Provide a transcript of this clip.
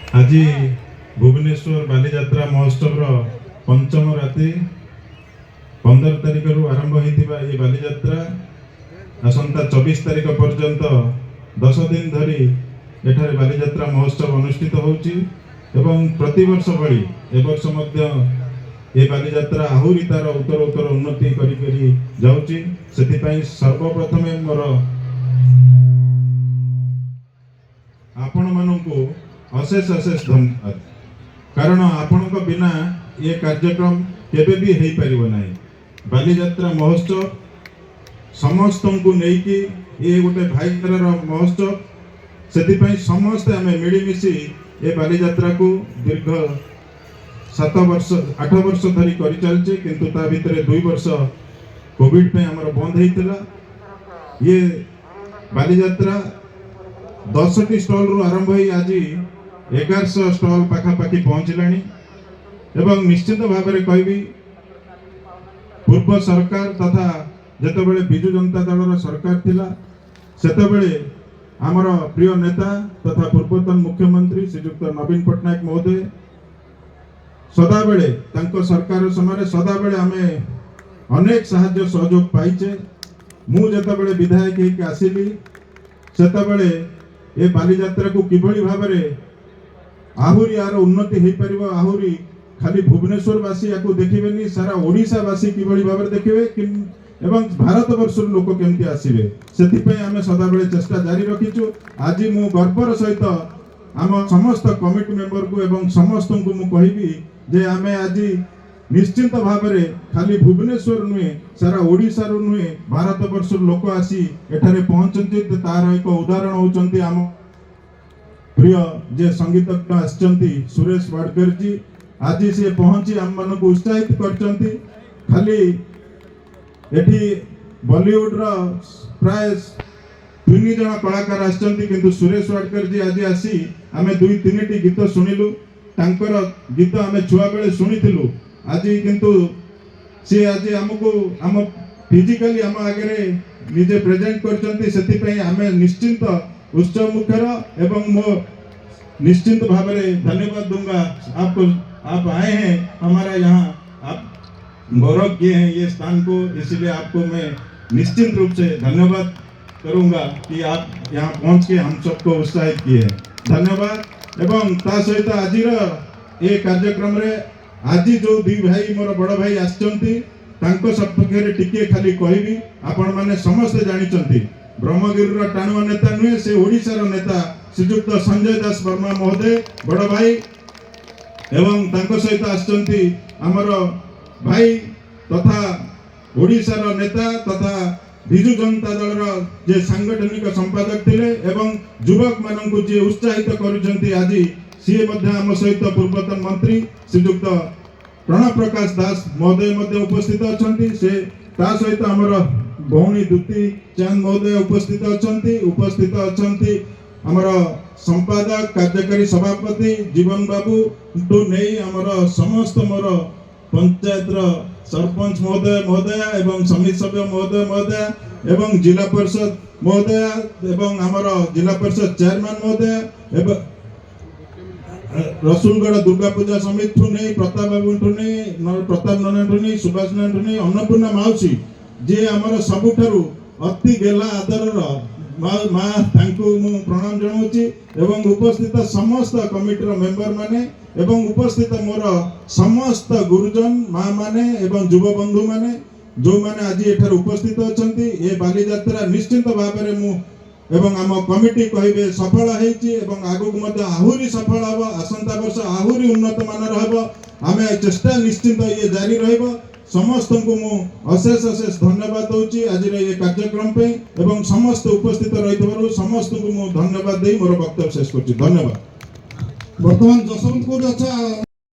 आज भुवनेश्वर बालीजात्रा महोत्सव पंचम राति 15 तारिख रु आरंभ होता ये बालीजात्रा आसंता 24 तारिख पर्यंत 10 दिन धरी एठारे बालीजात्रा महोत्सव अनुष्ठित होउची एवं प्रति वर्ष भली ए वर्ष मध्य ये बालीजात्रा आहुरी तार उत्तर उन्नति करी करी जाउची। सेतिपई सर्वप्रथमे मोर आपण मानकु अशेष अशेष धन्यवाद, कारण आपण बिना ये कार्यक्रम केबे भी हेई परिबो नाही। बालीजात्रा महोत्सव समस्त को नेकी ये गोटे भाईचारार महोत्सव, सेतिपई समस्त आमे मिलीमिशी ये बालीजात्रा को दीर्घ 8 वर्ष धरी करि चलचे, किंतु ता भितरे 2 वर्ष कोविड पे हमर बंद हेतिला। ये बालीजात्रा 10टी स्टॉल रु आरंभ होई आज 1100 स्टॉल पाखापाखि पहुँचलानी एवं निश्चित भाव में कहबी पूर्व सरकार तथा जेतेबेले बिजु जनता दल सरकार थिला सेतेबेले आमर प्रिय नेता तथा पूर्वतन मुख्यमंत्री श्रीयुक्त नवीन पट्टनायक महोदय सदाबेले तांको सरकार समय सदाबेले आमे अनेक साहाय्य सहयोग पाइचे। मु जेतेबेले विधायक होके आसिली सेतेबेले ए बालीजात्रा को किभली भाव में आहुरी यार उन्नति हो पार, आहुरी खाली भुवनेश्वरवासी या देखिए सारा ओडिशावासी किभली भाव में देखिए एवं भारत वर्ष लोक केमती आसवे से आम सदाबले चेष्टा जारी रखीचु। आज मु गर्वर सहित आम समस्त कमिटी मेंबर को एवं समस्त को मु कहबी जे आमे आज निश्चित भाव में खाली भुवनेश्वर नुहे सारा ओडिशा नुहे भारत वर्ष लोक आसी एठारे पहुंचती तार एक उदाहरण होचंती आम प्रिय जे संगीतज्ञ आछंती सुरेश वाडकर जी। आज से पहुंची आम मन को उत्साहित करचंती। खाली एठी बॉलीवुड रा प्राय 3 जन कलाकार आछंती, किंतु सुरेश वाडकर जी आज आसी आमे 2-3टी गीत सुनिलु। तांकर गीत आमे छुआ बेले सुनिथिलु। आज किंतु सी आज हमको आम फिजिकली आम आगे निजे प्रेजेंट करचंती, सेतिपई आमे निश्चिंत उत्सव मुखर एवं मो निश्चिंत भाव में धन्यवाद दूंगा आपको। आप आए हैं हमारा यहाँ, आप गौरव किए हैं ये स्थान को, इसलिए आपको मैं निश्चित रूप से धन्यवाद करूंगा कि आप यहाँ पहुँच के हम सबको उत्साहित किए हैं। धन्यवाद। एवं ता सहित आज ये कार्यक्रम रे आज जो 2 भाई मोर बड़ भाई आछंती तांको सपक्ष रे टिके खाली कहबी आपण माने समस्त जानिचंती ब्रह्मगिरी टाणुआ नेता नुहे से ओडिशार नेता श्रीयुक्त संजय दास वर्मा महोदय बड़ भाई एवं तांको सहित आछंती हमर भाई तथा ओडिशार नेता तथा बिजु जनता दल जे सांगठनिक संपादक थिले एवं युवक माननकु जे उत्साहित करूचंती आज सी मध्य आम सहित पूर्वतन मंत्री श्रीयुक्त प्रणव प्रकाश दास महोदय मध्य उपस्थित अछंती। से ता सहित हमर भौणी दुती चांद महोदय उपस्थित अछंती हमर संपादक कार्यकारी सभापति जीवन बाबू टू नहीं हमर समस्त मोर पंचायत सरपंच महोदय एवं समिति सभ्य महोदय एवं जिला परिषद महोदय एवं हमर जिला परिषद चेयरमैन महोदय एवं रसुलगढ़ दुर्गा पूजा समिति नहीं प्रताप बाबू नहीं प्रताप नाना नहीं सुभाष नाना नहीं अन्नपूर्णा माउसी जे हमर सबुठारु अति गेला आदर माँ तांकु मु प्रणाम जणाउची एवं उपस्थित समस्त कमिटीर मेंबर माने एवं उपस्थित मोर समस्त गुरुजन माँ माने एवं युव बंधु माने जो माने आज एठार उपस्थित अछंती। ए बालीजात्रा निश्चित भाव में मु एवं आम कमिटी कहबे सफल हेची एवं आगु मध्य आहुरी सफल हबो, आसंता वर्ष आहुरी उन्नत मानर हबो। आमे चेष्टा निश्चित ये जारी रहबो। समस्त को मु अशेष अशेष धन्यवाद दूची आज ये कार्यक्रम पे एवं समस्त उपस्थित रही समस्त को मु धन्यवाद दे मोर वक्तव्य शेष करछि। धन्यवाद। वर्तमान जसवंतपुर अच्छा